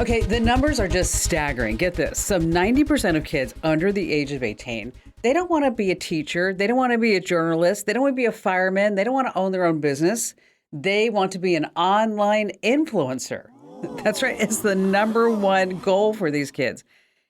Okay, the numbers are just staggering. Get this. Some 90% of kids under the age of 18, they don't want to be a teacher. They don't want to be a journalist. They don't want to be a fireman. They don't want to own their own business. They want to be an online influencer. That's right. It's the number one goal for these kids.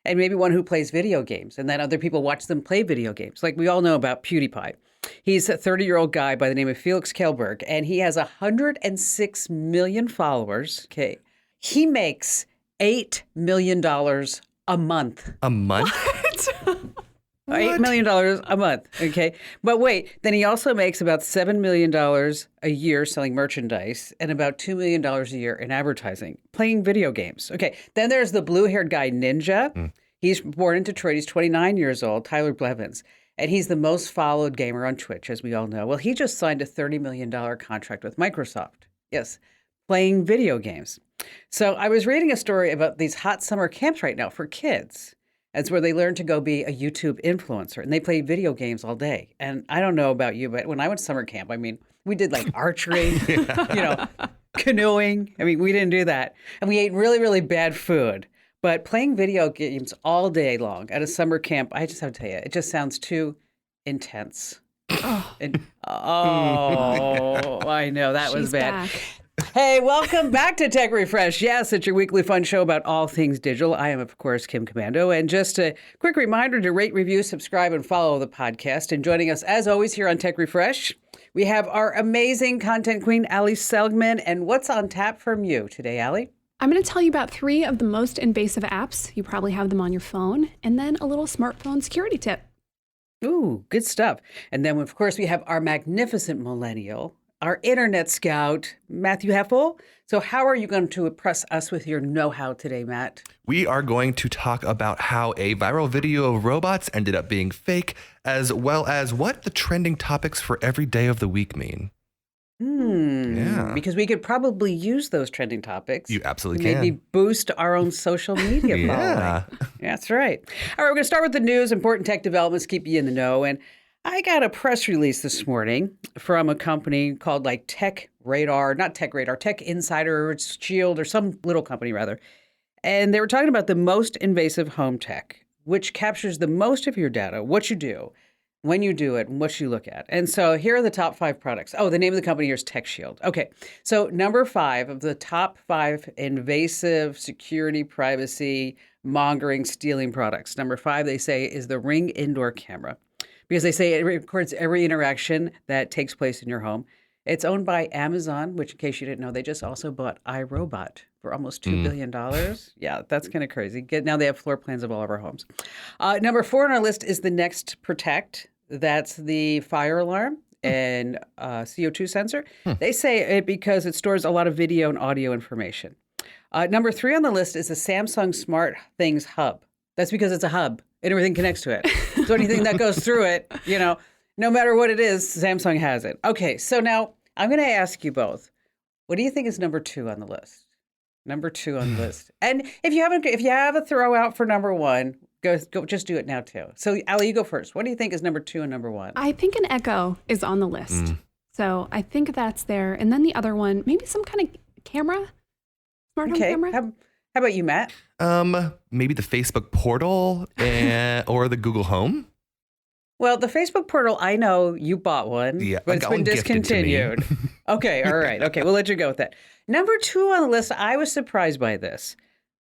And maybe one who plays video games, and then other people watch them play video games. Like we all know about PewDiePie. He's a 30-year-old guy by the name of Felix Kjellberg, and he has 106 million followers. Okay. He makes $8 million a month. A month? What? $8 million a month. Okay. But wait, then he also makes about $7 million a year selling merchandise and about $2 million a year in advertising, playing video games. Okay. Then there's the blue-haired guy, Ninja. He's born in Detroit. He's 29 years old, Tyler Blevins. And he's the most followed gamer on Twitch, as we all know. Well, he just signed a $30 million contract with Microsoft. Yes. Playing video games. So I was reading a story about these hot summer camps right now for kids. It's where they learn to go be a YouTube influencer, and they play video games all day. And I don't know about you, but when I went to summer camp, I mean, we did like archery, canoeing. I mean, we didn't do that. And we ate really, really bad food. But playing video games all day long at a summer camp, I just have to tell you, it just sounds too intense. I know, that was bad. Back. Hey, welcome back to Tech Refresh. Yes, it's your weekly fun show about all things digital. I am, of course, Kim Commando. And just a quick reminder to rate, review, subscribe, and follow the podcast. And joining us, as always, here on Tech Refresh, we have our amazing content queen, Ali Seligman. And what's on tap from you today, Ali? I'm going to tell you about 3 of the most invasive apps. You probably have them on your phone. And then a little smartphone security tip. Ooh, good stuff. And then, of course, we have our magnificent millennial, our internet scout, Matthew Heffel. So how are you going to impress us with your know-how today, Matt? We are going to talk about how a viral video of robots ended up being fake, as well as what the trending topics for every day of the week mean. Yeah. Because we could probably use those trending topics. You absolutely Maybe can. boost our own social media following. That's right. All right, we're going to start with the news, important tech developments, keep you in the know. And I got a press release this morning from a company called like Tech Insider, Shield, or some little company rather. And they were talking about the most invasive home tech, which captures the most of your data, what you do, when you do it, and what you look at. And so here are the top 5 products. Oh, the name of the company here is Tech Shield. Okay, so number 5 of the top 5 invasive security, privacy, mongering, stealing products. Number 5, they say, is the Ring indoor camera. Because they say it records every interaction that takes place in your home. It's owned by Amazon, which, in case you didn't know, they just also bought iRobot for almost $2 billion. Yeah, that's kind of crazy. Now they have floor plans of all of our homes. Number 4 on our list is the Next Protect. That's the fire alarm and CO2 sensor. They say it because it stores a lot of video and audio information. Number 3 on the list is the Samsung Smart Things Hub. That's because it's a hub and everything connects to it. So anything that goes through it, no matter what it is, Samsung has it. Okay, so now I'm going to ask you both, what do you think is number 2 on the list? Number 2 on the list. And if you have a throw out for number 1, go just do it now too. So Ali, you go first. What do you think is number 2 and number 1? I think an Echo is on the list. So I think that's there. And then the other one, maybe some kind of camera, smart home camera. How about you, Matt? Maybe the Facebook portal or the Google Home. Well, the Facebook portal, I know you bought one, but it's been discontinued. Okay, all right. Okay, we'll let you go with that. Number 2 on the list, I was surprised by this.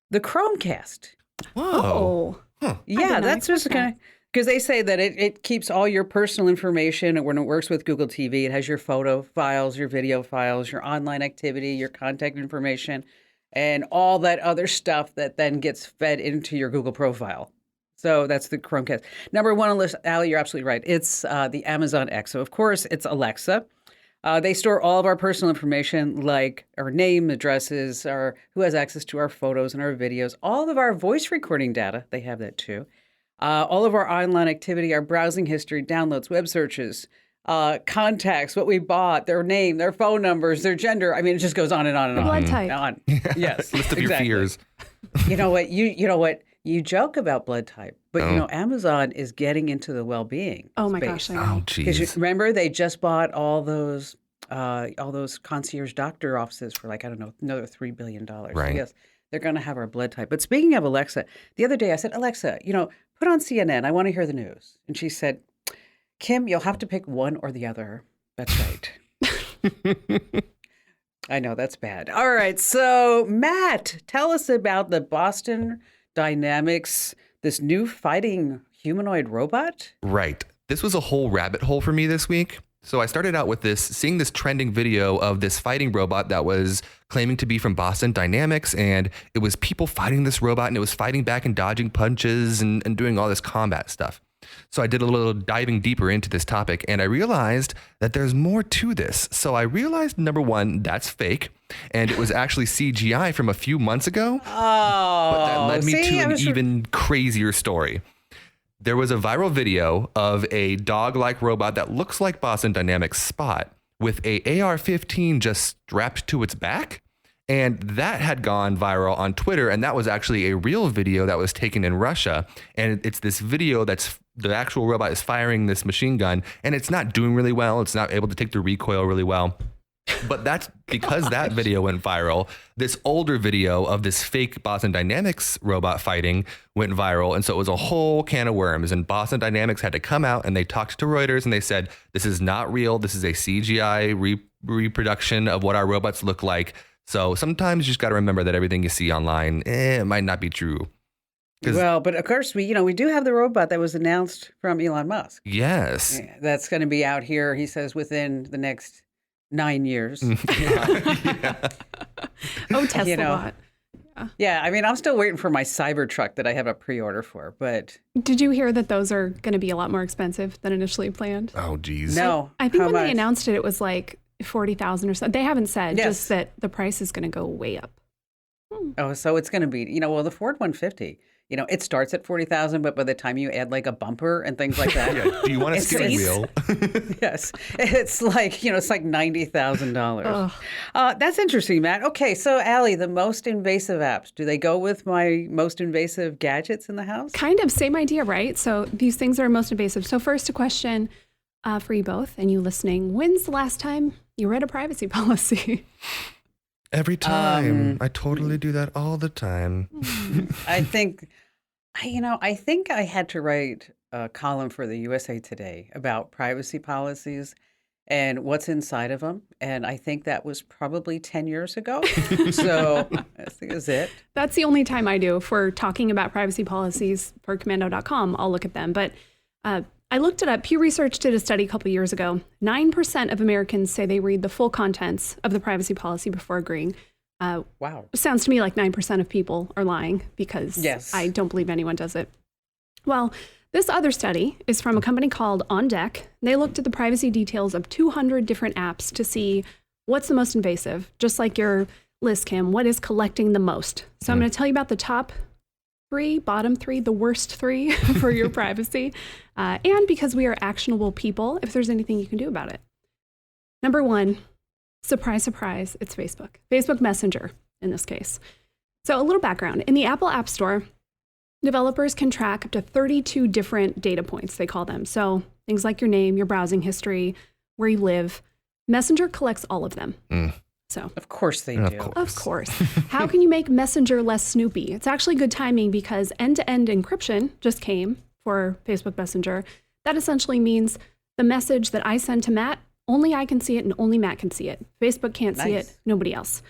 The Chromecast. Whoa. Huh. Yeah, that's just kind of, because they say that it keeps all your personal information when it works with Google TV. It has your photo files, your video files, your online activity, your contact information, and all that other stuff that then gets fed into your Google profile. So that's the Chromecast. Number 1 on the list, Ali, you're absolutely right. It's the Amazon Echo. Of course, it's Alexa. They store all of our personal information, like our name, addresses, who has access to our photos and our videos, all of our voice recording data. They have that too. All of our online activity, our browsing history, downloads, web searches, contacts, what we bought, their name, their phone numbers, their gender. I mean, it just goes on and on and on. Blood type. Yes, List of your fears. You know what? You know what? You joke about blood type, but Amazon is getting into the well-being. Oh my space. gosh! I know. Oh, geez. Because remember, they just bought all those concierge doctor offices for like, I don't know, another $3 billion. Right. So yes, they're going to have our blood type. But speaking of Alexa, the other day I said, Alexa, put on CNN. I want to hear the news. And she said, Kim, you'll have to pick one or the other. That's right. I know, that's bad. All right. So, Matt, tell us about the Boston Dynamics, this new fighting humanoid robot. Right. This was a whole rabbit hole for me this week. So I started out with seeing this trending video of this fighting robot that was claiming to be from Boston Dynamics. And it was people fighting this robot, and it was fighting back and dodging punches and doing all this combat stuff. So I did a little diving deeper into this topic, and I realized that there's more to this. So I realized, number one, that's fake, and it was actually CGI from a few months ago. Oh, but that led me to an even crazier story. There was a viral video of a dog-like robot that looks like Boston Dynamics Spot with a AR-15 just strapped to its back. And that had gone viral on Twitter. And that was actually a real video that was taken in Russia. And it's this video that's the actual robot is firing this machine gun, and it's not doing really well. It's not able to take the recoil really well. But that's because that video went viral. This older video of this fake Boston Dynamics robot fighting went viral. And so it was a whole can of worms. And Boston Dynamics had to come out, and they talked to Reuters, and they said, this is not real. This is a CGI reproduction of what our robots look like. So sometimes you just got to remember that everything you see online, it might not be true. Well, but of course, we do have the robot that was announced from Elon Musk. Yes. That's going to be out here, he says, within the next 9 years. Yeah. Oh, Tesla bot. Yeah, I mean, I'm still waiting for my Cybertruck that I have a pre-order for, but... Did you hear that those are going to be a lot more expensive than initially planned? Oh, geez. No. I think when they announced it, it was like 40,000 or so. They haven't said, yes. Just that the price is going to go way up. Oh, so it's going to be, well, the Ford 150, it starts at 40,000, but by the time you add like a bumper and things like that. Yeah. Do you want a steering wheel? Yes. It's like, it's like $90,000. That's interesting, Matt. Okay. So Allie, the most invasive apps, do they go with my most invasive gadgets in the house? Kind of same idea, right? So these things are most invasive. So first a question for you both and you listening. When's the last time you read a privacy policy? Every time. I totally do that all the time. I think I had to write a column for the USA Today about privacy policies and what's inside of them. And I think that was probably 10 years ago. So I think is it. That's the only time I do for talking about privacy policies for commando.com. I'll look at them. But I looked it up. Pew Research did a study a couple years ago. 9% of Americans say they read the full contents of the privacy policy before agreeing. Wow. Sounds to me like 9% of people are lying because yes. I don't believe anyone does it. Well, this other study is from a company called On Deck. They looked at the privacy details of 200 different apps to see what's the most invasive. Just like your list, Kim, what is collecting the most? So I'm going to tell you about the top 3, bottom 3, the worst 3 for your privacy. And because we are actionable people, if there's anything you can do about it. Number 1, surprise, surprise, it's Facebook. Facebook Messenger in this case. So a little background. In the Apple App Store, developers can track up to 32 different data points, they call them. So things like your name, your browsing history, where you live. Messenger collects all of them. So of course they do. Of course. How can you make Messenger less snoopy? It's actually good timing because end-to-end encryption just came for Facebook Messenger. That essentially means the message that I send to Matt, only I can see it and only Matt can see it. Facebook can't see it, nobody else.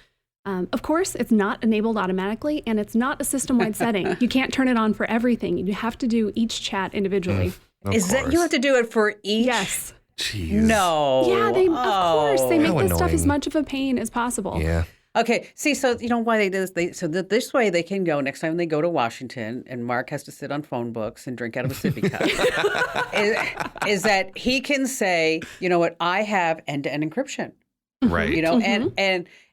Of course, it's not enabled automatically, and it's not a system-wide setting. You can't turn it on for everything. You have to do each chat individually. Is that you have to do it for each? Yes. Jeez. No. Yeah, of course. They make this stuff as annoying. much of a pain as possible. Yeah. Okay. See, so you know why they do this? So that this way they can go next time they go to Washington, and Mark has to sit on phone books and drink out of a sippy cup. is that he can say, you know what? I have end-to-end encryption. Right.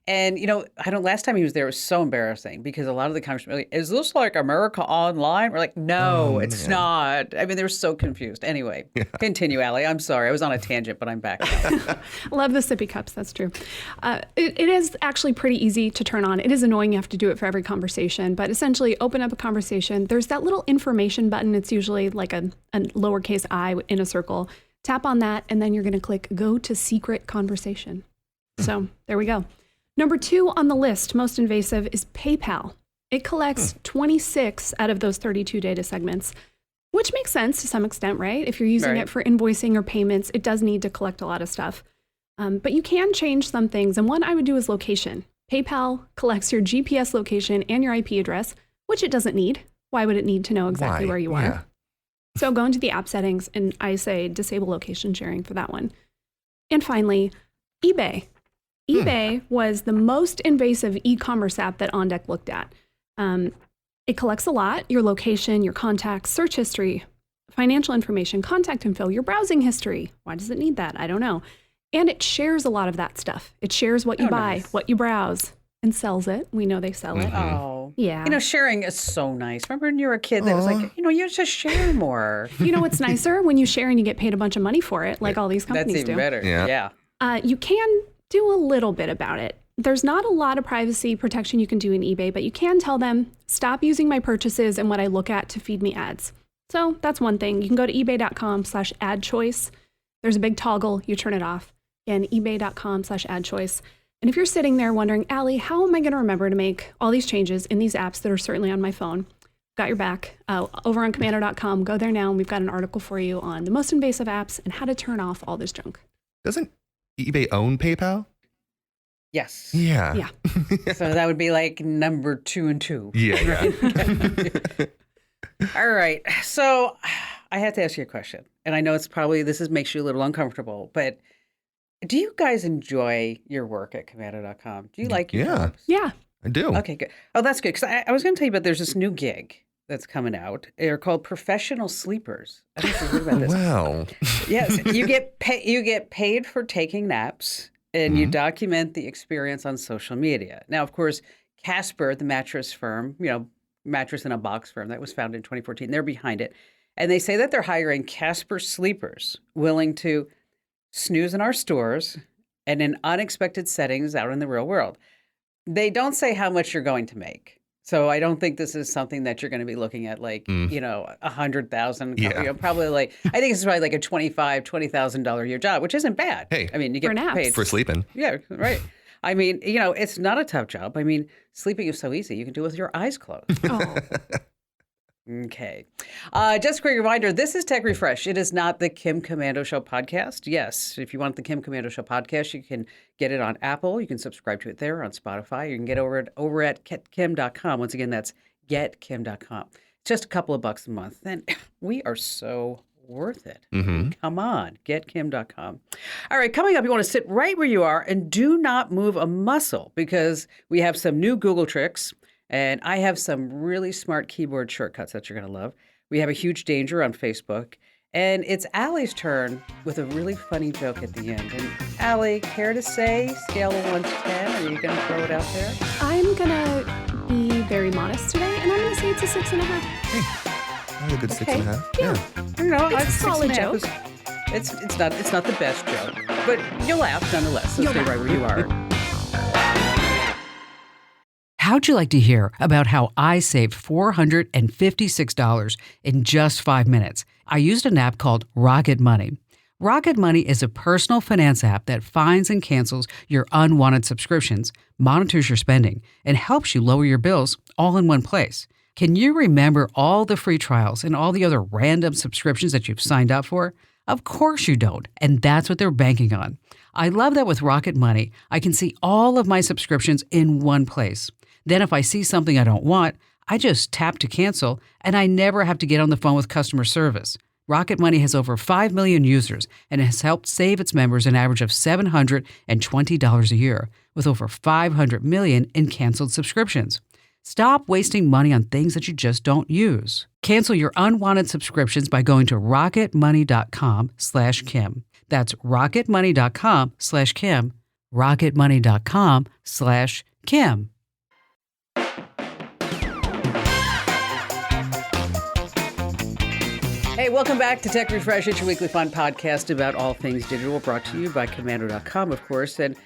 And I don't. Last time he was there, it was so embarrassing because a lot of the conversation, like, is this like America Online? We're like, no, it's not. I mean, they were so confused. Anyway, continue, Allie. I'm sorry, I was on a tangent, but I'm back now. Love the sippy cups. That's true. It is actually pretty easy to turn on. It is annoying. You have to do it for every conversation, but essentially, open up a conversation. There's that little information button. It's usually like a lowercase I in a circle. Tap on that, and then you're going to click Go to Secret Conversation. So there we go. Number 2 on the list, most invasive, is PayPal. It collects 26 out of those 32 data segments, which makes sense to some extent, right? If you're using it for invoicing or payments, it does need to collect a lot of stuff. But you can change some things. And one I would do is location. PayPal collects your GPS location and your IP address, which it doesn't need. Why would it need to know exactly where you are? Yeah. So go into the app settings and I say disable location sharing for that one. And finally, eBay. eBay was the most invasive e-commerce app that OnDeck looked at. It collects a lot: your location, your contacts, search history, financial information, contact info, your browsing history. Why does it need that? I don't know. And it shares a lot of that stuff. It shares what you buy, what you browse, and sells it. We know they sell it. Oh. Yeah. You know, sharing is so nice. Remember when you were a kid that was like, you just share more. You know what's nicer? When you share and you get paid a bunch of money for it, like all these companies That's even do. better. Yeah. You can do a little bit about it. There's not a lot of privacy protection you can do in eBay, but you can tell them, stop using my purchases and what I look at to feed me ads. So that's one thing. You can go to ebay.com/ad choice. There's a big toggle. You turn it off. Again, ebay.com/ad choice. And if you're sitting there wondering, Allie, how am I going to remember to make all these changes in these apps that are certainly on my phone? Got your back. Over on commando.com, go there now, and we've got an article for you on the most invasive apps and how to turn off all this junk. Doesn't eBay own PayPal? Yes. Yeah. Yeah. So that would be like number 2 and 2. Yeah. All right. So I have to ask you a question. And I know this makes you a little uncomfortable, but do you guys enjoy your work at commando.com? Do you like your jobs? Yeah. I do. Okay, good. Oh, that's good. Because I was going to tell you about there's this new gig that's coming out. They're called professional sleepers. I don't know if you've heard about this. Wow. Yes, you get paid for taking naps, and you document the experience on social media. Now, of course, Casper, the mattress firm, mattress in a box firm that was founded in 2014, they're behind it. And they say that they're hiring Casper sleepers willing to snooze in our stores and in unexpected settings out in the real world. They don't say how much you're going to make. So I don't think this is something that you're going to be looking at like, $100,000. Yeah. Probably like, I think it's probably like a $20,000 a year job, which isn't bad. Hey, I mean, you get naps. paid for sleeping. Yeah, right. I mean, it's not a tough job. I mean, sleeping is so easy. You can do it with your eyes closed. Oh. Okay. Just a quick reminder, this is Tech Refresh. It is not the Kim Komando Show podcast. Yes, if you want the Kim Komando Show podcast, you can get it on Apple. You can subscribe to it there on Spotify. You can get over at getkim.com. Once again, that's getkim.com. It's just a couple of bucks a month. And we are so worth it. Come on, getkim.com. All right, coming up, you want to sit right where you are and do not move a muscle because we have some new Google tricks. And I have some really smart keyboard shortcuts that you're going to love. We have a huge danger on Facebook. And it's Allie's turn with a really funny joke at the end. And Allie, care to say, scale of 1 to 10? Are you going to throw it out there? I'm going to be very modest today, and I'm going to say it's a 6.5. Hey, a good 6.5. Yeah. It's a solid joke. It's not the best joke, but you'll laugh nonetheless. So stay right where you are. How'd you like to hear about how I saved $456 in just 5 minutes? I used an app called Rocket Money. Rocket Money is a personal finance app that finds and cancels your unwanted subscriptions, monitors your spending, and helps you lower your bills all in one place. Can you remember all the free trials and all the other random subscriptions that you've signed up for? Of course you don't, and that's what they're banking on. I love that with Rocket Money, I can see all of my subscriptions in one place. Then if I see something I don't want, I just tap to cancel, and I never have to get on the phone with customer service. Rocket Money has over 5 million users and has helped save its members an average of $720 a year, with over 500 million in canceled subscriptions. Stop wasting money on things that you just don't use. Cancel your unwanted subscriptions by going to rocketmoney.com/Kim. That's rocketmoney.com/Kim. rocketmoney.com/Kim. Hey, welcome back to Tech Refresh. It's your weekly fun podcast about all things digital, brought to you by commando.com, of course. And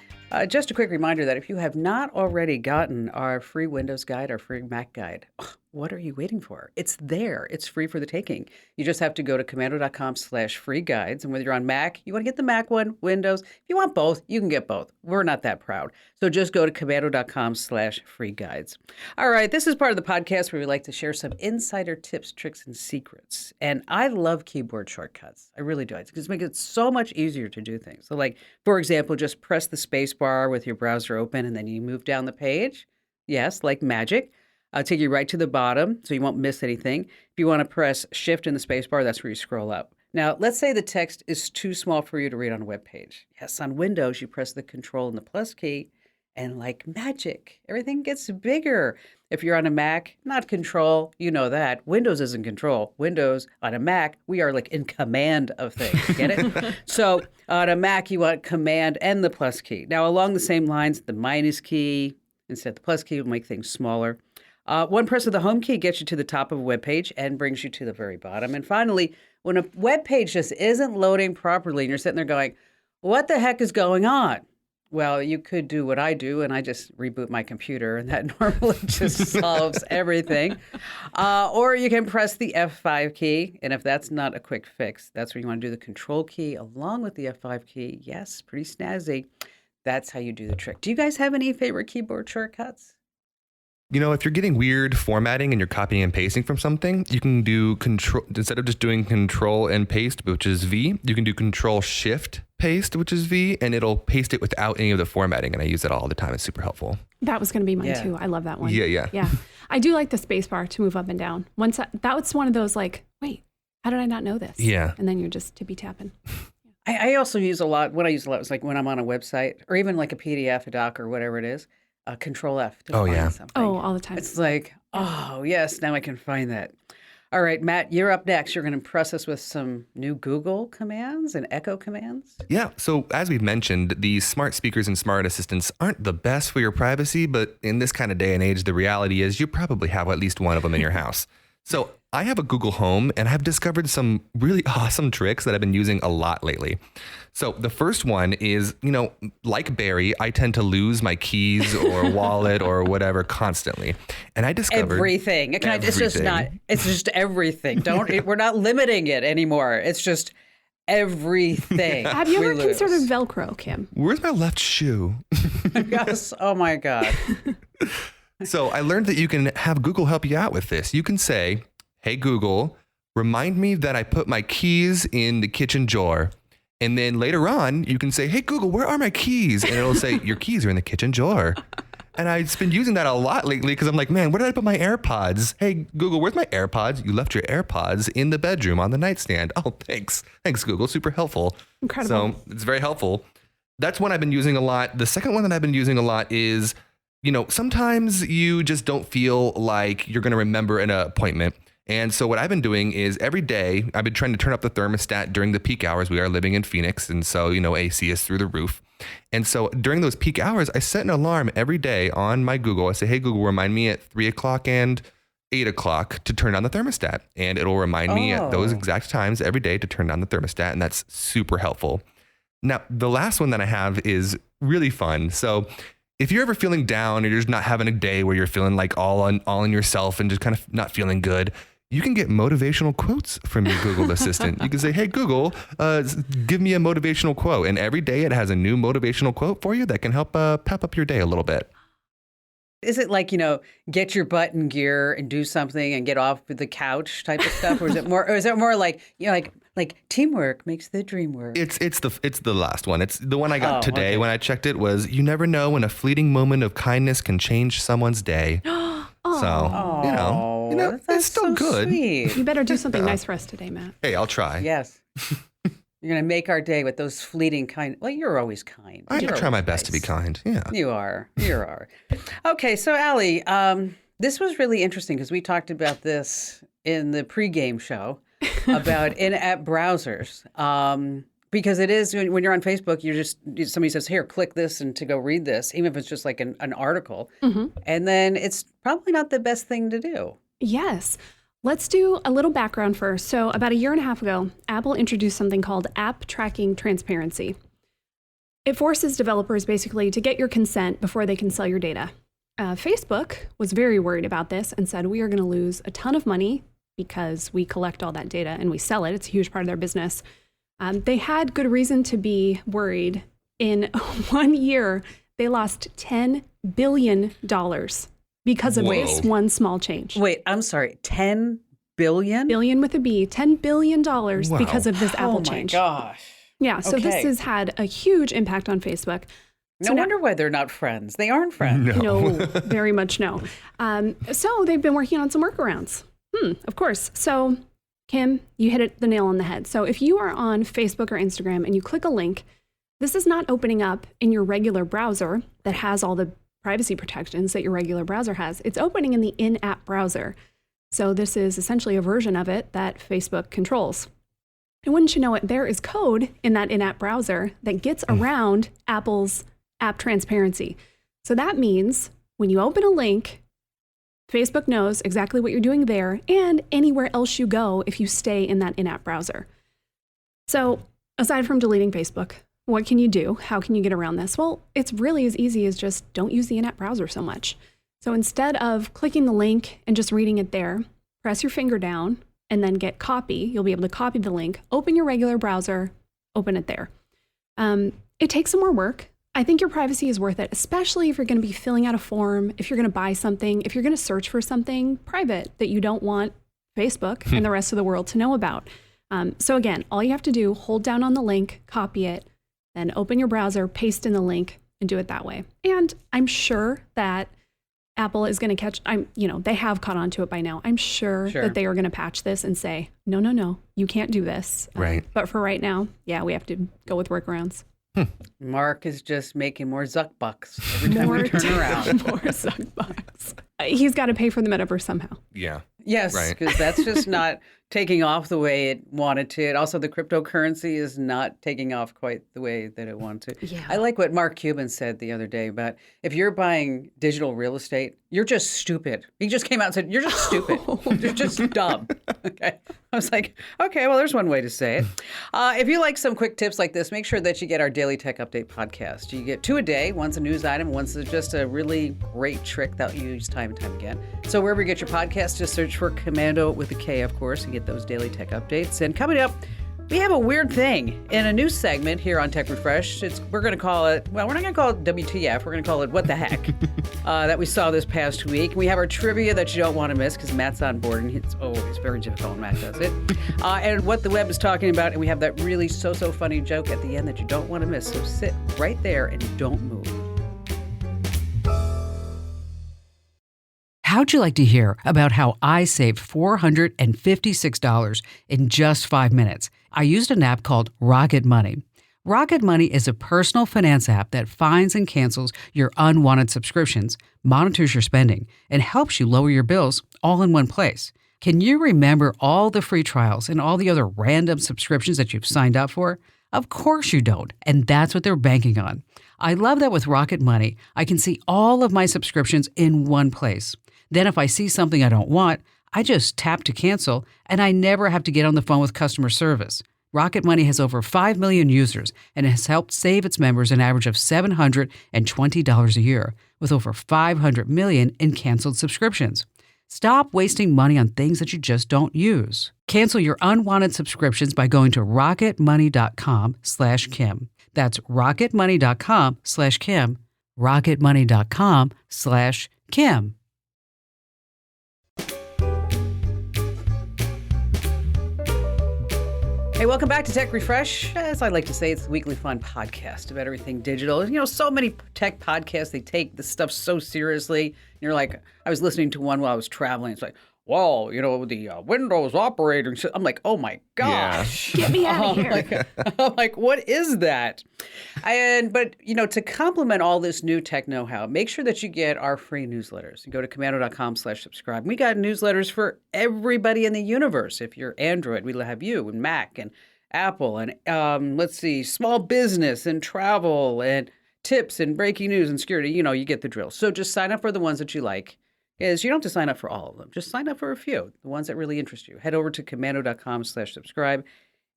just a quick reminder that if you have not already gotten our free Windows guide, our free Mac guide, what are you waiting for? It's there. It's free for the taking. You just have to go to commando.com/free guides. And whether you're on Mac, you want to get the Mac one, Windows. If you want both, you can get both. We're not that proud. So just go to commando.com/free guides. All right. This is part of the podcast where we like to share some insider tips, tricks, and secrets. And I love keyboard shortcuts. I really do. It just makes it so much easier to do things. So like, for example, just press the space bar with your browser open and then you move down the page. Yes, like magic. I'll take you right to the bottom so you won't miss anything. If you want to press Shift in the spacebar, that's where you scroll up. Now, let's say the text is too small for you to read on a web page. Yes, on Windows, you press the Control and the plus key, and like magic, everything gets bigger. If you're on a Mac, not Control, you know that. Windows isn't Control. Windows, on a Mac, we are like in command of things. Get it? So on a Mac, you want Command and the plus key. Now, along the same lines, the minus key instead of the plus key will make things smaller. One press of the home key gets you to the top of a web page and brings you to the very bottom. And finally, when a web page just isn't loading properly and you're sitting there going, what the heck is going on? Well, you could do what I do, and I just reboot my computer, and that normally just solves everything. Or you can press the F5 key, and if that's not a quick fix, that's where you want to do the Control key along with the F5 key. Yes, pretty snazzy. That's how you do the trick. Do you guys have any favorite keyboard shortcuts? You know, if you're getting weird formatting and you're copying and pasting from something, you can do control, instead of just doing Control and paste, which is V, you can do Control Shift paste, which is V, and it'll paste it without any of the formatting. And I use it all the time. It's super helpful. That was going to be mine too. I love that one. Yeah. I do like the space bar to move up and down. That was one of those like, wait, how did I not know this? Yeah. And then you're just tippy tapping. I also use a lot, what I use a lot is like when I'm on a website or even like a PDF, a doc or whatever it is, Control F to find something. Oh, all the time. It's like, oh, yes, now I can find that. All right, Matt, you're up next. You're going to impress us with some new Google commands and Echo commands. Yeah. So as we've mentioned, these smart speakers and smart assistants aren't the best for your privacy, but in this kind of day and age, the reality is you probably have at least one of them in your house. So I have a Google Home and I've discovered some really awesome tricks that I've been using a lot lately. So the first one is, you know, like Barry, I tend to lose my keys or wallet or whatever constantly. And I discovered everything. It's just everything. We're not limiting it anymore. It's just everything. Have you ever considered Velcro, Kim? Where's my left shoe? Yes. Oh my God. So I learned that you can have Google help you out with this. You can say, hey, Google, remind me that I put my keys in the kitchen drawer. And then later on, you can say, hey, Google, where are my keys? And it'll say, your keys are in the kitchen drawer. And I've been using that a lot lately because I'm like, man, where did I put my AirPods? Hey, Google, where's my AirPods? You left your AirPods in the bedroom on the nightstand. Oh, thanks. Thanks, Google. Super helpful. Incredible. So it's very helpful. That's one I've been using a lot. The second one that I've been using a lot is, you know, sometimes you just don't feel like you're going to remember an appointment. And so what I've been doing is every day I've been trying to turn up the thermostat during the peak hours. We are living in Phoenix. And so, you know, AC is through the roof. And so during those peak hours, I set an alarm every day on my Google. I say, hey, Google, remind me at 3 o'clock and 8 o'clock to turn on the thermostat. And it'll remind me at those exact times every day to turn on the thermostat. And that's super helpful. Now, the last one that I have is really fun. So if you're ever feeling down or you're just not having a day where you're feeling like all in yourself and just kind of not feeling good, you can get motivational quotes from your Google Assistant. You can say, hey, Google, give me a motivational quote. And every day it has a new motivational quote for you that can help pep up your day a little bit. Is it like, you know, get your butt in gear and do something and get off the couch type of stuff? Or is it more like, you know, like teamwork makes the dream work? It's the last one. It's the one I got today when I checked it was, you never know when a fleeting moment of kindness can change someone's day. So, you know, it's still so good. Sweet. You better do something nice for us today, Matt. Hey, I'll try. Yes. You're going to make our day with those fleeting kind. Well, you're always kind. I try my best to be kind. Yeah. You are. Okay. So, Allie, this was really interesting because we talked about this in the pregame show about in-app browsers. Because it is, when you're on Facebook, somebody says, here, click this and to go read this, even if it's just like an article. Mm-hmm. And then it's probably not the best thing to do. Yes. Let's do a little background first. So about a year and a half ago, Apple introduced something called App Tracking Transparency. It forces developers basically to get your consent before they can sell your data. Facebook was very worried about this and said, we are going to lose a ton of money because we collect all that data and we sell it. It's a huge part of their business. They had good reason to be worried. In 1 year, they lost $10 billion because of this one small change. Wait, I'm sorry, 10 billion? Billion with a B, $10 billion because of this Apple change. Oh my gosh. Yeah, so this has had a huge impact on Facebook. No wonder why they're not friends. They aren't friends. No, very much no. So they've been working on some workarounds. Of course. So Kim, you hit the nail on the head. So if you are on Facebook or Instagram and you click a link, this is not opening up in your regular browser that has all the privacy protections that your regular browser has. It's opening in the in-app browser. So this is essentially a version of it that Facebook controls. And wouldn't you know it, there is code in that in-app browser that gets around Apple's app transparency. So that means when you open a link, Facebook knows exactly what you're doing there and anywhere else you go if you stay in that in-app browser. So aside from deleting Facebook, what can you do? How can you get around this? Well, it's really as easy as just don't use the in-app browser so much. So instead of clicking the link and just reading it there, press your finger down and then get copy. You'll be able to copy the link, open your regular browser, open it there. It takes some more work. I think your privacy is worth it, especially if you're going to be filling out a form, if you're going to buy something, if you're going to search for something private that you don't want Facebook and the rest of the world to know about. So again, all you have to do, hold down on the link, copy it, then open your browser, paste in the link, and do it that way. And I'm sure that Apple is going to catch, they have caught on to it by now. I'm sure that they are going to patch this and say, no, you can't do this. Right. But for right now, yeah, we have to go with workarounds. Mark is just making more Zuck bucks every time we turn around. More Zuck bucks. He's got to pay for the metaverse somehow. Yeah. Yes, because that's just not taking off the way it wanted to. And also, the cryptocurrency is not taking off quite the way that it wanted to. Yeah. I like what Mark Cuban said the other day about if you're buying digital real estate, you're just stupid. He just came out and said, you're just stupid. You're just dumb. Okay. I was like, okay, well, there's one way to say it. If you like some quick tips like this, make sure that you get our Daily Tech Update podcast. You get 2 a day. One's a news item. One's just a really great trick that you use time and time again. So wherever you get your podcast, just search for Commando with a K, of course, and get those daily tech updates. And coming up, we have a weird thing in a new segment here on Tech Refresh. We're going to call it, well, we're not going to call it WTF. We're going to call it What the Heck that we saw this past week. We have our trivia that you don't want to miss because Matt's on board and it's very difficult when Matt does it. And what the web is talking about. And we have that really so funny joke at the end that you don't want to miss. So sit right there and don't move. How'd you like to hear about how I saved $456 in just 5 minutes? I used an app called Rocket Money. Rocket Money is a personal finance app that finds and cancels your unwanted subscriptions, monitors your spending, and helps you lower your bills all in one place. Can you remember all the free trials and all the other random subscriptions that you've signed up for? Of course you don't, and that's what they're banking on. I love that with Rocket Money, I can see all of my subscriptions in one place. Then if I see something I don't want, I just tap to cancel, and I never have to get on the phone with customer service. Rocket Money has over 5 million users and has helped save its members an average of $720 a year, with over 500 million in canceled subscriptions. Stop wasting money on things that you just don't use. Cancel your unwanted subscriptions by going to rocketmoney.com/Kim. That's rocketmoney.com/Kim. rocketmoney.com/Kim. Hey, welcome back to Tech Refresh. As I like to say, it's the weekly fun podcast about everything digital. You know, so many tech podcasts, they take this stuff so seriously. You're like, I was listening to one while I was traveling. It's like, well, you know, the Windows operating system. I'm like, oh my gosh. Get me out of here. I'm like, what is that? But, you know, to complement all this new tech know-how, make sure that you get our free newsletters. You go to commando.com/subscribe. We got newsletters for everybody in the universe. If you're Android, we have you and Mac and Apple and small business and travel and tips and breaking news and security. You know, you get the drill. So just sign up for the ones that you like. Is you don't have to sign up for all of them. Just sign up for a few, the ones that really interest you. Head over to commando.com/subscribe.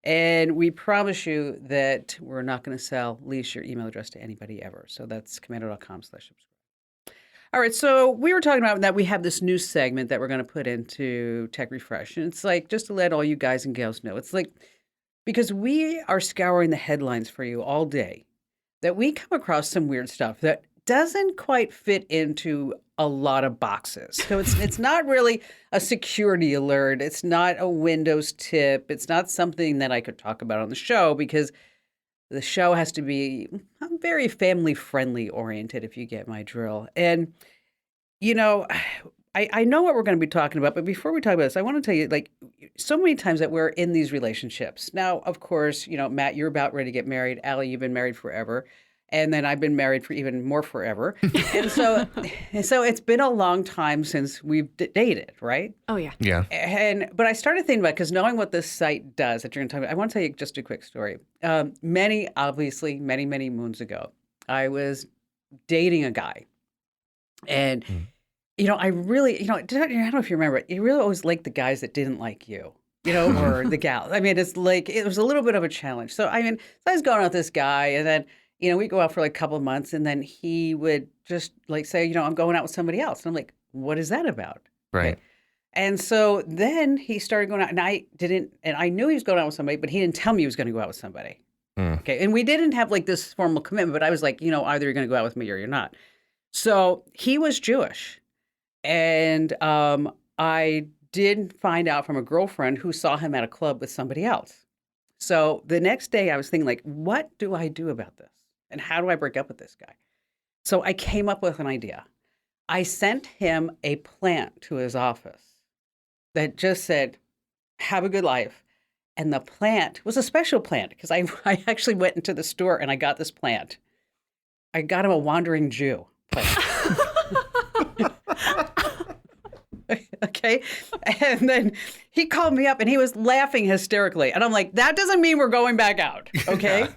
And we promise you that we're not going to lease your email address to anybody ever. So that's commando.com/subscribe. All right, so we were talking about that we have this new segment that we're going to put into Tech Refresh. And it's like, just to let all you guys and gals know, it's like, because we are scouring the headlines for you all day, that we come across some weird stuff that doesn't quite fit into a lot of boxes. So it's not really a security alert. It's not a Windows tip. It's not something that I could talk about on the show because the show has to be very family friendly oriented, if you get my drill. And, you know, I know what we're going to be talking about, but before we talk about this, I want to tell you, like, so many times that we're in these relationships. Now, of course, you know, Matt, you're about ready to get married. Allie, you've been married forever. And then I've been married for even more forever. And so it's been a long time since we've dated, right? Oh, yeah. Yeah. But I started thinking about, because knowing what this site does that you're going to talk about, I want to tell you just a quick story. Many moons ago, I was dating a guy. And, you know, I really, you know, I don't know if you remember, you really always liked the guys that didn't like you. You know, or the gal. I mean, it's like, it was a little bit of a challenge. So, I mean, so I was going out with this guy, and then, you know, we go out for like a couple of months, and then he would just like say, you know, I'm going out with somebody else. And I'm like, what is that about? Right. Okay. And so then he started going out, and I knew he was going out with somebody, but he didn't tell me he was going to go out with somebody. Okay. And we didn't have like this formal commitment, but I was like, you know, either you're going to go out with me or you're not. So he was Jewish. And I did find out from a girlfriend who saw him at a club with somebody else. So the next day I was thinking, like, what do I do about this? And how do I break up with this guy? So I came up with an idea. I sent him a plant to his office that just said, have a good life. And the plant was a special plant because I actually went into the store and I got this plant. I got him a wandering Jew plant. Okay. And then he called me up and he was laughing hysterically. And I'm like, that doesn't mean we're going back out. Okay.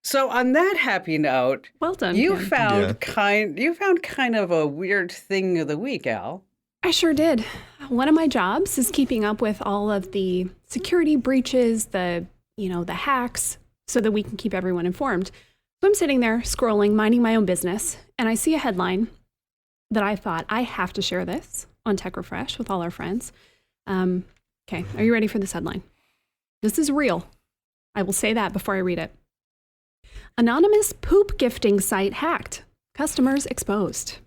So on that happy note, Well done. you Kim. found kind of a weird thing of the week, Al. I sure did. One of my jobs is keeping up with all of the security breaches, the hacks, so that we can keep everyone informed. So I'm sitting there scrolling, minding my own business, and I see a headline that I thought, I have to share this on Tech Refresh with all our friends. Okay, are you ready for this headline? This is real. I will say that before I read it. Anonymous poop gifting site hacked. Customers exposed.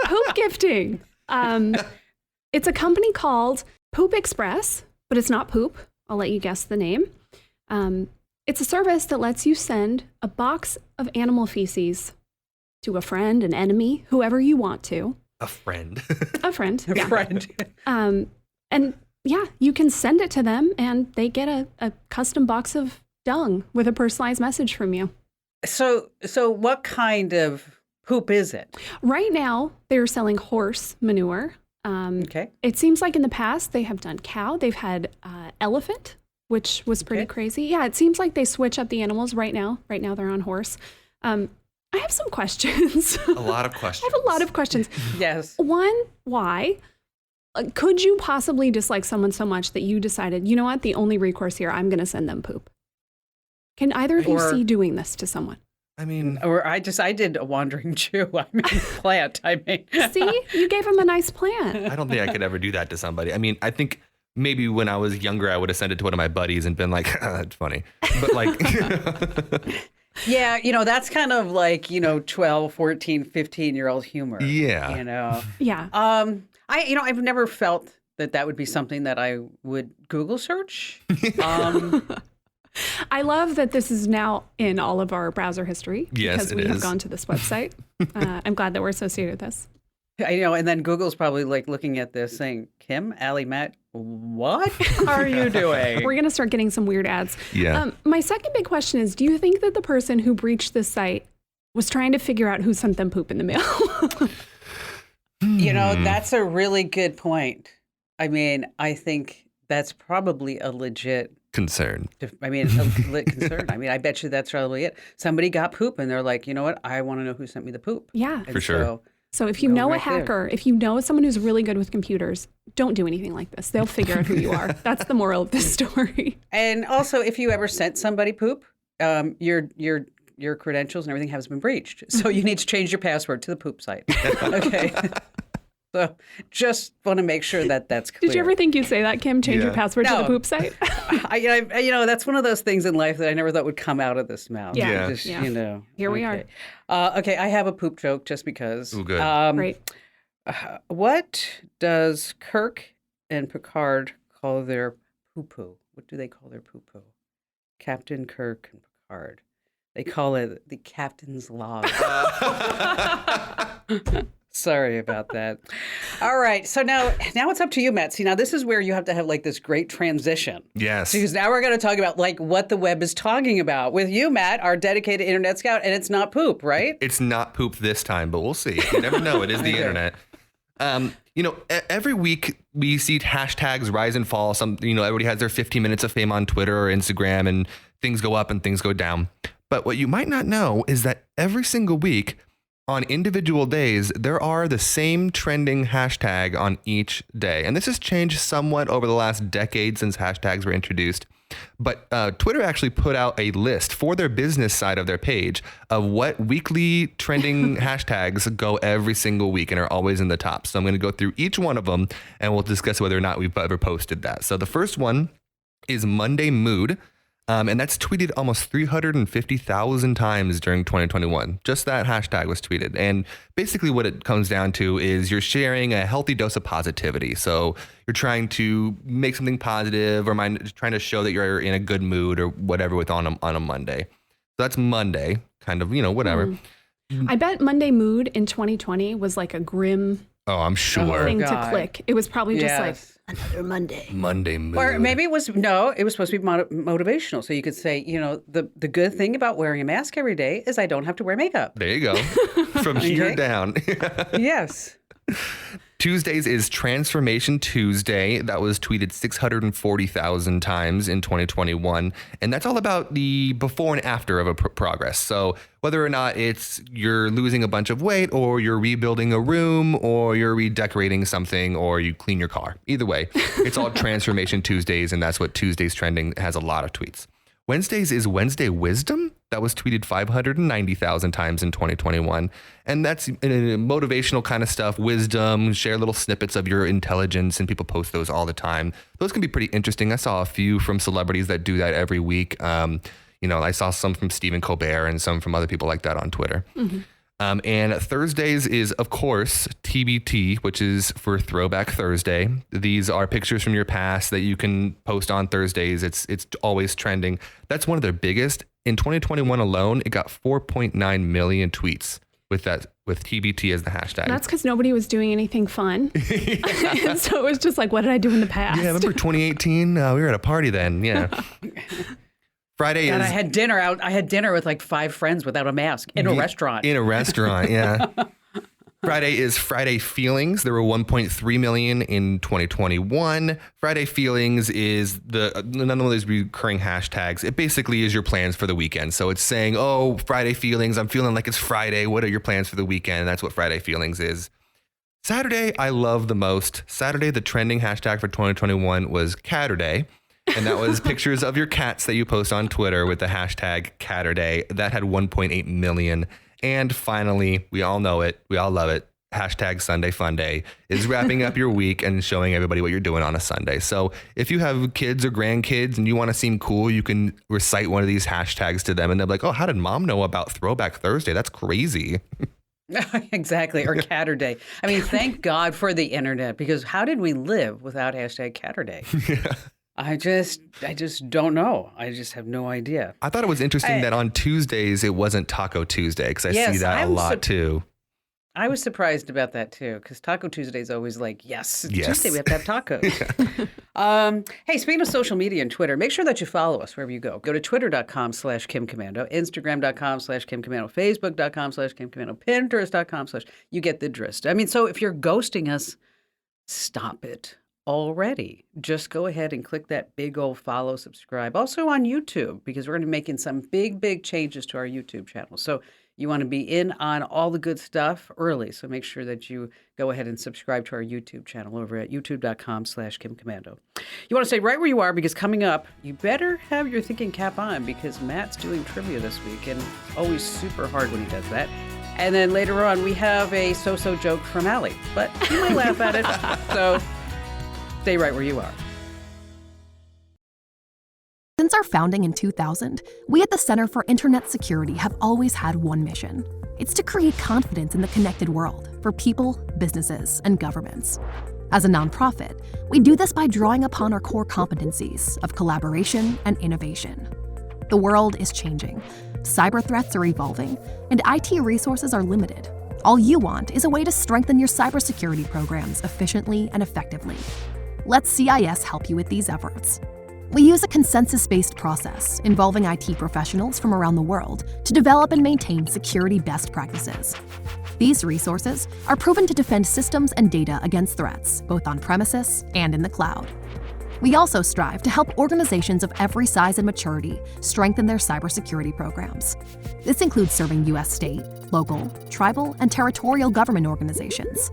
Poop gifting. It's a company called Poop Express, but it's not poop. I'll let you guess the name. It's a service that lets you send a box of animal feces to a friend, an enemy, whoever you want to. A friend. A friend. A yeah. friend. And yeah, you can send it to them and they get a custom box of dung with a personalized message from you. So what kind of poop is it? Right now, they're selling horse manure. Okay. It seems like in the past they have done cow. They've had elephant, which was pretty crazy. Yeah, it seems like they switch up the animals right now. Right now they're on horse. I have some questions. A lot of questions. I have a lot of questions. Yes. One, why? Could you possibly dislike someone so much that you decided, you know what, the only recourse here, I'm going to send them poop? Can either of you see doing this to someone? I mean, or I did a wandering Jew. I mean, plant. I mean, see, you gave him a nice plant. I don't think I could ever do that to somebody. I mean, I think maybe when I was younger, I would have sent it to one of my buddies and been like, that's funny. But like, yeah, that's kind of like, 12, 14, 15-year-old humor. Yeah. Yeah. I've never felt that would be something that I would Google search. I love that this is now in all of our browser history. Yes, because we have gone to this website. I'm glad that we're associated with this. I know, and then Google's probably like looking at this saying, Kim, Allie, Matt, what are you doing? We're going to start getting some weird ads. Yeah. My second big question is, do you think that the person who breached this site was trying to figure out who sent them poop in the mail? That's a really good point. I mean, I think that's probably a legit concern. A lit concern. I mean, I bet you that's probably it. Somebody got poop and they're like, you know what? I want to know who sent me the poop. Yeah. For sure. So if you know a hacker, if you know someone who's really good with computers, don't do anything like this. They'll figure out who you are. That's the moral of this story. And also, if you ever sent somebody poop, you're your credentials and everything has been breached. So you need to change your password to the poop site. Okay. So just want to make sure that that's clear. Did you ever think you'd say that, Kim? Change your password to the No. poop site? That's one of those things in life that I never thought would come out of this mouth. Yeah. Just, Here we are. Okay, I have a poop joke just because. Ooh, good. Great. What does Kirk and Picard call their poo-poo? What do they call their poo-poo? Captain Kirk and Picard. They call it the captain's log. Sorry about that. All right. So now it's up to you, Matt. See, now this is where you have to have like this great transition. Yes. Because now we're going to talk about like what the web is talking about with you, Matt, our dedicated internet scout, and it's not poop, right? It's not poop this time, but we'll see. You never know. It is the internet. Every week we see hashtags rise and fall. Everybody has their 15 minutes of fame on Twitter or Instagram, and things go up and things go down. But what you might not know is that every single week on individual days, there are the same trending hashtag on each day. And this has changed somewhat over the last decade since hashtags were introduced. But Twitter actually put out a list for their business side of their page of what weekly trending hashtags go every single week and are always in the top. So I'm going to go through each one of them and we'll discuss whether or not we've ever posted that. So the first one is Monday Mood. And that's tweeted almost 350,000 times during 2021. Just that hashtag was tweeted. And basically what it comes down to is you're sharing a healthy dose of positivity. So you're trying to make something positive or trying to show that you're in a good mood or whatever on a Monday. So that's Monday, kind of, whatever. I bet Monday Mood in 2020 was like a grim I'm sure. thing to click. It was probably just like another Monday. Monday Mood. Or maybe it was supposed to be motivational. So you could say, the good thing about wearing a mask every day is I don't have to wear makeup. There you go. From here down. Yes. Tuesdays is Transformation Tuesday. That was tweeted 640,000 times in 2021. And that's all about the before and after of a progress. So whether or not it's you're losing a bunch of weight or you're rebuilding a room or you're redecorating something or you clean your car. Either way, it's all Transformation Tuesdays. And that's what Tuesdays Trending has a lot of tweets. Wednesdays is Wednesday Wisdom. That was tweeted 590,000 times in 2021. And that's motivational kind of stuff, wisdom, share little snippets of your intelligence, and people post those all the time. Those can be pretty interesting. I saw a few from celebrities that do that every week. I saw some from Stephen Colbert and some from other people like that on Twitter. Mm-hmm. And Thursdays is, of course, TBT, which is for Throwback Thursday. These are pictures from your past that you can post on Thursdays. It's always trending. That's one of their biggest. In 2021 alone, it got 4.9 million tweets with TBT as the hashtag. That's because nobody was doing anything fun. And so it was just like, what did I do in the past? Yeah, remember 2018? We were at a party then. Yeah. Friday is. I had dinner with like 5 friends without a mask in a restaurant. In a restaurant, yeah. Friday is Friday Feelings. There were 1.3 million in 2021. Friday Feelings is none of these recurring hashtags. It basically is your plans for the weekend. So it's saying, oh, Friday Feelings, I'm feeling like it's Friday. What are your plans for the weekend? And that's what Friday Feelings is. Saturday, I love the most. Saturday, the trending hashtag for 2021 was Catterday. And that was pictures of your cats that you post on Twitter with the hashtag Catterday. That had 1.8 million. And finally, we all know it. We all love it. Hashtag Sunday Fun Day is wrapping up your week and showing everybody what you're doing on a Sunday. So if you have kids or grandkids and you want to seem cool, you can recite one of these hashtags to them and they're like, oh, how did mom know about Throwback Thursday? That's crazy. Exactly. Or Catterday. I mean, thank God for the internet, because how did we live without hashtag Catterday? Yeah. I just don't know. I just have no idea. I thought it was interesting that on Tuesdays it wasn't Taco Tuesday, because I see that a lot too. I was surprised about that too, because Taco Tuesday is always like, yes, Tuesday we have to have tacos. Yeah. Hey, speaking of social media and Twitter, make sure that you follow us wherever you go. Go to twitter.com/KimCommando, Instagram.com/KimCommando, Facebook.com/KimCommando, Pinterest.com/ you get the gist. I mean, so if you're ghosting us, stop it already. Just go ahead and click that big old follow, subscribe. Also on YouTube, because we're going to be making some big changes to our YouTube channel. So You want to be in on all the good stuff early. So make sure that you go ahead and subscribe to our YouTube channel over at youtube.com/KimCommando. You want to stay right where you are because coming up, you better have your thinking cap on because Matt's doing trivia this week and it's always super hard when he does that. And then later on, we have a so-so joke from Allie, but you might laugh at it. So stay right where you are. Since our founding in 2000, we at the Center for Internet Security have always had one mission. It's to create confidence in the connected world for people, businesses, and governments. As a nonprofit, we do this by drawing upon our core competencies of collaboration and innovation. The world is changing, cyber threats are evolving, and IT resources are limited. All you want is a way to strengthen your cybersecurity programs efficiently and effectively. Let CIS help you with these efforts. We use a consensus-based process involving IT professionals from around the world to develop and maintain security best practices. These resources are proven to defend systems and data against threats, both on premises and in the cloud. We also strive to help organizations of every size and maturity strengthen their cybersecurity programs. This includes serving U.S. state, local, tribal, and territorial government organizations.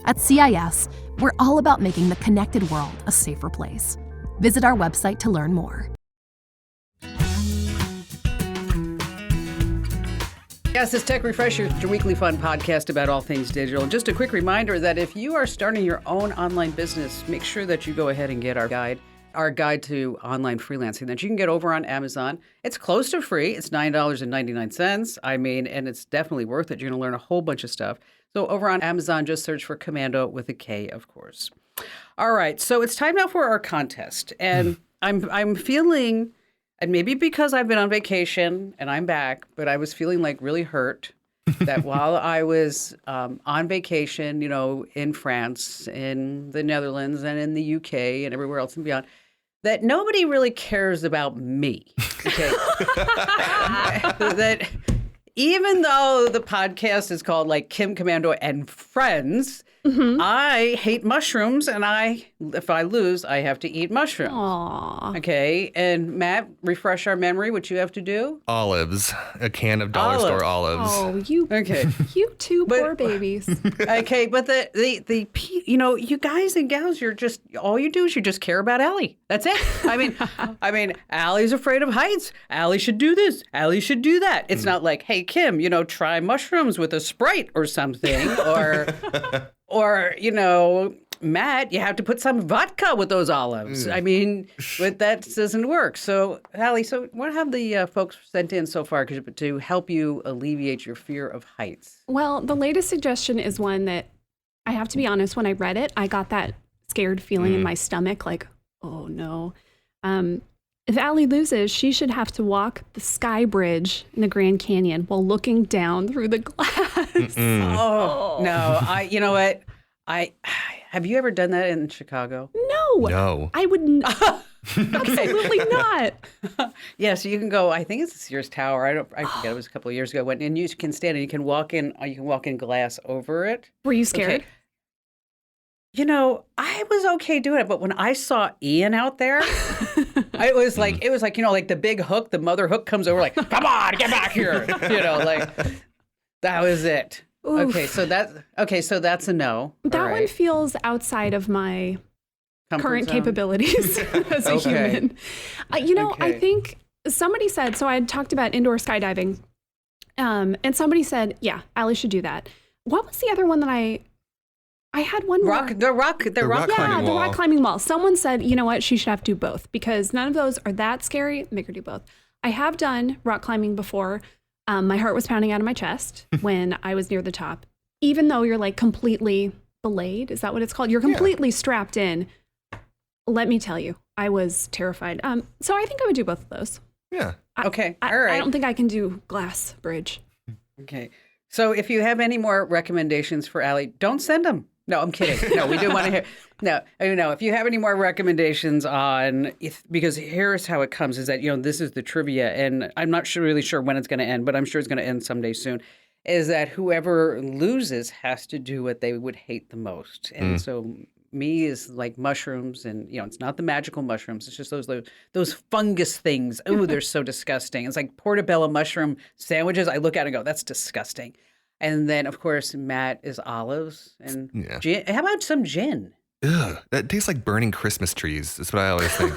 At CIS, we're all about making the connected world a safer place. Visit our website to learn more. Yes, it's Tech Refresher, your weekly fun podcast about all things digital. Just a quick reminder that if you are starting your own online business, make sure that you go ahead and get our guide to online freelancing that you can get over on Amazon. It's close to free. It's $9.99. I mean, and it's definitely worth it. You're going to learn a whole bunch of stuff. So over on Amazon, just search for Commando with a K, of course. All right, so it's time now for our contest, and I'm feeling, and maybe because I've been on vacation and I'm back, but I was feeling like really hurt that while I was on vacation, in France, in the Netherlands, and in the UK, and everywhere else and beyond, that nobody really cares about me. Okay, that even though the podcast is called like Kim Commando and Friends. Mm-hmm. I hate mushrooms, and if I lose, I have to eat mushrooms. Aww. Okay, and Matt, refresh our memory. What you have to do? Olives, a can of dollar store olives. Oh, you two poor babies. Okay, but the you guys and gals, you're just all you do is you just care about Allie. That's it. I mean, Allie's afraid of heights. Allie should do this. Allie should do that. It's not like, hey Kim, try mushrooms with a Sprite or something, or Matt, you have to put some vodka with those olives. I mean, but that doesn't work. So, Allie, what have the folks sent in so far to help you alleviate your fear of heights? Well, the latest suggestion is one that I have to be honest, when I read it, I got that scared feeling in my stomach, like, oh no. If Allie loses, she should have to walk the Sky Bridge in the Grand Canyon while looking down through the glass. Oh, no. You know what? Have you ever done that in Chicago? No. I would absolutely not. Yeah, so you can go, I think it's the Sears Tower. I forget, it was a couple of years ago. And you can stand and you can walk in glass over it. Were you scared? Okay. I was okay doing it, but when I saw Ian out there, it was like like the big hook, the mother hook comes over like, come on, get back here. Like that was it. Oof. So that's a no. That one feels outside of my current zone? Capabilities as a human. I think somebody said, so I had talked about indoor skydiving, and somebody said, yeah, Allie should do that. What was the other one that I had one more. The rock climbing wall. The rock climbing wall. Someone said, you know what, she should have to do both because none of those are that scary. Make her do both. I have done rock climbing before. My heart was pounding out of my chest when I was near the top. Even though you're like completely belayed, is that what it's called? You're completely strapped in. Let me tell you, I was terrified. So I think I would do both of those. Yeah. Okay. All right. I don't think I can do glass bridge. Okay. So if you have any more recommendations for Allie, don't send them. No, I'm kidding. No, we do want to hear. No, if you have any more recommendations because here's how it comes is that, this is the trivia and I'm not really sure when it's going to end, but I'm sure it's going to end someday soon, is that whoever loses has to do what they would hate the most. And so me is like mushrooms, and it's not the magical mushrooms. It's just those fungus things. Oh, they're so disgusting. It's like portobello mushroom sandwiches. I look at it and go, that's disgusting. And then, of course, Matt is olives and gin. How about some gin? Ugh, that tastes like burning Christmas trees. That's what I always think.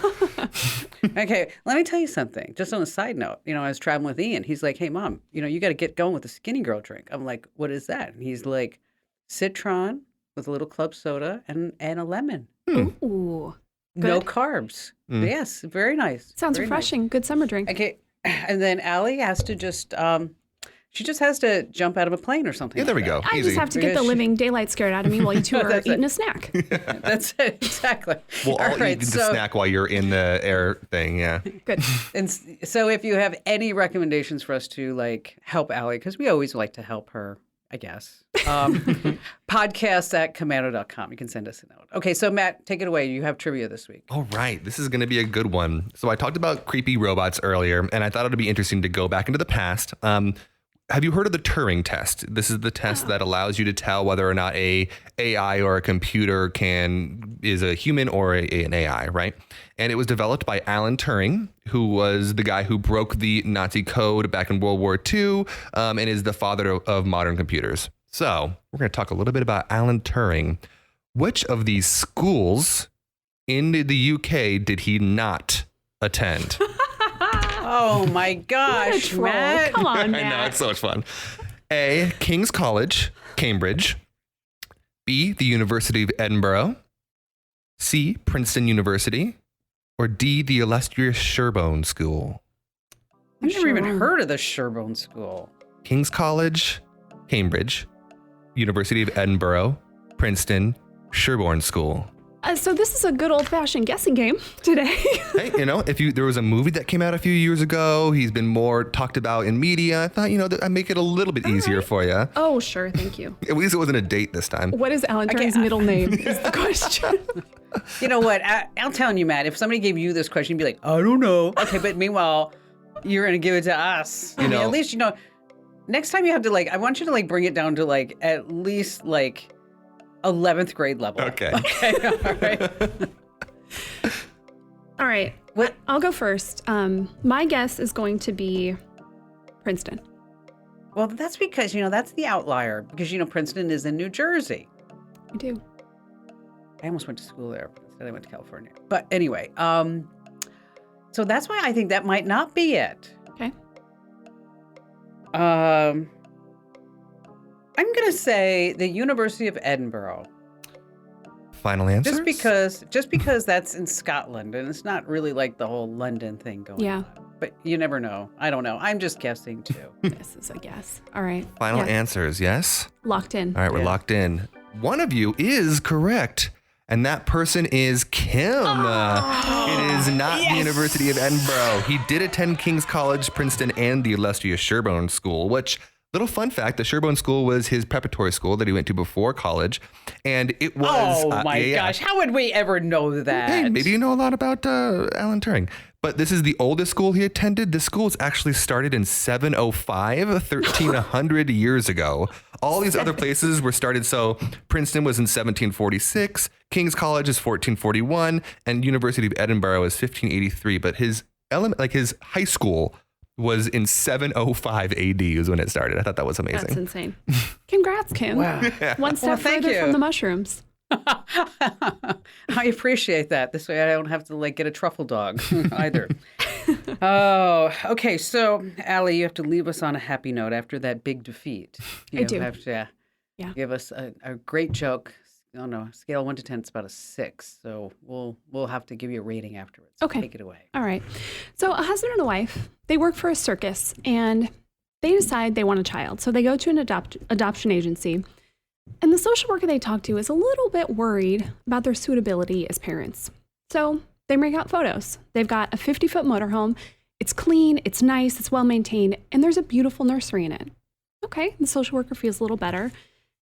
Okay, let me tell you something. Just on a side note, I was traveling with Ian. He's like, hey, Mom, you got to get going with the skinny girl drink. I'm like, what is that? And he's like, citron with a little club soda and a lemon. Ooh. No Good. carbs. Yes, very nice. Sounds very refreshing. nice. Good summer drink. Okay, and then Allie has to just, she just has to jump out of a plane or something. Yeah, there we like go. I Easy. just have to get the living daylight scared out of me while you two are That's eating it. a snack. that. That's it, exactly. We'll all All right, eat the snack while you're in the air thing. Yeah. Good. And so if you have any recommendations for us to like help Allie, because we always like to help her, I guess. Podcast@commando.com. You can send us a note. Okay, so Matt, take it away. You have trivia this week. All right, this is going to be a good one. So I talked about creepy robots earlier, and I thought it would be interesting to go back into the past. Have you heard of the Turing test? This is the test that allows you to tell whether or not a AI or a computer is a human or an AI, right? And it was developed by Alan Turing, who was the guy who broke the Nazi code back in World War II, and is the father of modern computers. So we're going to talk a little bit about Alan Turing. Which of these schools in the UK did he not attend? Oh my gosh, What a troll. Matt. Come on, I Matt. know, it's so much fun. A, King's College, Cambridge. B, the University of Edinburgh. C, Princeton University. Or D, the illustrious Sherborne School. I've never even heard of the Sherborne School. King's College, Cambridge. University of Edinburgh, Princeton, Sherborne School. So this is a good old-fashioned guessing game today. Hey, if there was a movie that came out a few years ago, he's been more talked about in media. I thought, I'd make it a little bit easier for you. Oh, sure. Thank you. At least it wasn't a date this time. What is Alan Turing's middle name is the question. You know what? I'm telling you, Matt, if somebody gave you this question, you'd be like, I don't know. Okay, but meanwhile, you're going to give it to us. I mean, at least, next time you have to, I want you to, bring it down to, at least, 11th grade level. Okay. Okay, all right. All right. What? I'll go first. My guess is going to be Princeton. Well, that's because, that's the outlier. Because, Princeton is in New Jersey. I do. I almost went to school there, but instead I went to California. But anyway, so that's why I think that might not be it. Okay. I'm going to say the University of Edinburgh. Final answers? Just because that's in Scotland and it's not really like the whole London thing going on. But you never know. I don't know. I'm just guessing too. This is a guess. All right. Final answers, yes? Locked in. All right, we're locked in. One of you is correct, and that person is Kim. It is not the University of Edinburgh. He did attend King's College, Princeton, and the illustrious Sherborne School, which, little fun fact, the Sherborne School was his preparatory school that he went to before college, and it was... Oh my gosh, how would we ever know that? Hey, maybe you know a lot about Alan Turing. But this is the oldest school he attended. The school was actually started in 705, 1,300 years ago. All these other places were started. So Princeton was in 1746, King's College is 1441, and University of Edinburgh is 1583. But his high school was in 705 AD is when it started. I thought that was amazing. That's insane. Congrats, Kim. Wow. One step thank further you. from the mushrooms. I appreciate that. This way I don't have to get a truffle dog either. Oh, okay. So, Allie, you have to leave us on a happy note after that big defeat. You do. have to give us a great joke. I don't know, scale 1 to 10, it's about a 6. So we'll have to give you a rating afterwards. So Okay. Take it away. All right. So a husband and a wife, they work for a circus and they decide they want a child. So they go to an adoption agency. And the social worker they talk to is a little bit worried about their suitability as parents. So they bring out photos. They've got a 50-foot motorhome. It's clean, it's nice, it's well-maintained, and there's a beautiful nursery in it. Okay, the social worker feels a little better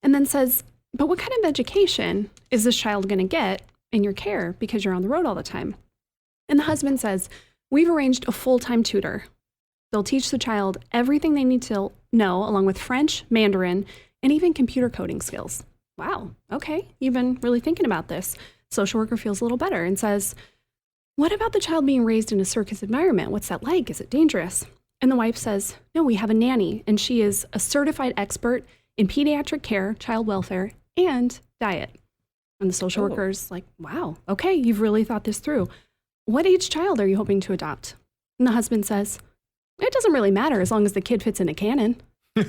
and then says, but what kind of education is this child going to get in your care because you're on the road all the time? And the husband says, we've arranged a full-time tutor. They'll teach the child everything they need to know, along with French, Mandarin, and even computer coding skills. wow, okay, you've been really thinking about this. Social worker feels a little better and says, what about the child being raised in a circus environment? What's that like? Is it dangerous? And the wife says, no, we have a nanny, and she is a certified expert in pediatric care, child welfare, and diet. And the social worker's like, wow, okay, you've really thought this through. What age child are you hoping to adopt? And the husband says, it doesn't really matter as long as the kid fits in a canon. All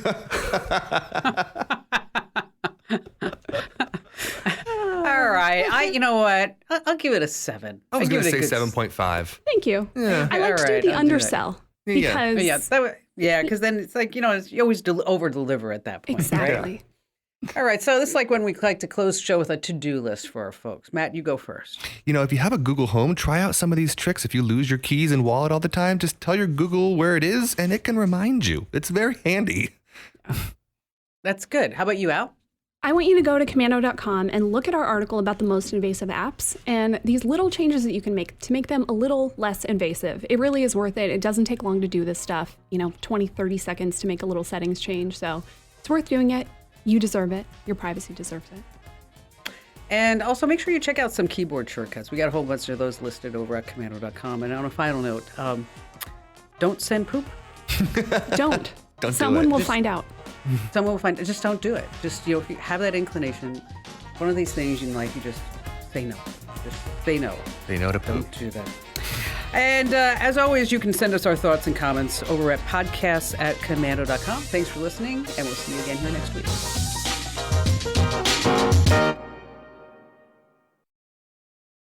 right. You know what? I'll give it a 7. I was I'll going to give say it a good 7.5. Thank you. Yeah. I like All to do right, the I'll do that. undersell because because then it's like, you always over deliver at that point. exactly. Right? All right. So this is like when we like to close the show with a to-do list for our folks. Matt, you go first. If you have a Google Home, try out some of these tricks. If you lose your keys and wallet all the time, just tell your Google where it is and it can remind you. It's very handy. That's good. How about you, Al? I want you to go to commando.com and look at our article about the most invasive apps and these little changes that you can make to make them a little less invasive. It really is worth it. It doesn't take long to do this stuff, 20, 30 seconds to make a little settings change. So it's worth doing it. You deserve it. Your privacy deserves it. And also make sure you check out some keyboard shortcuts. We got a whole bunch of those listed over at commando.com. And on a final note, don't send poop. Don't. Don't Someone do it. will find out. Someone will find it. Just don't do it. Just, if you have that inclination, one of these things in life, you just say no. Just say no. They know to poop. Don't do that. And as always, you can send us our thoughts and comments over at podcasts@commando.com. Thanks for listening, and we'll see you again here next week.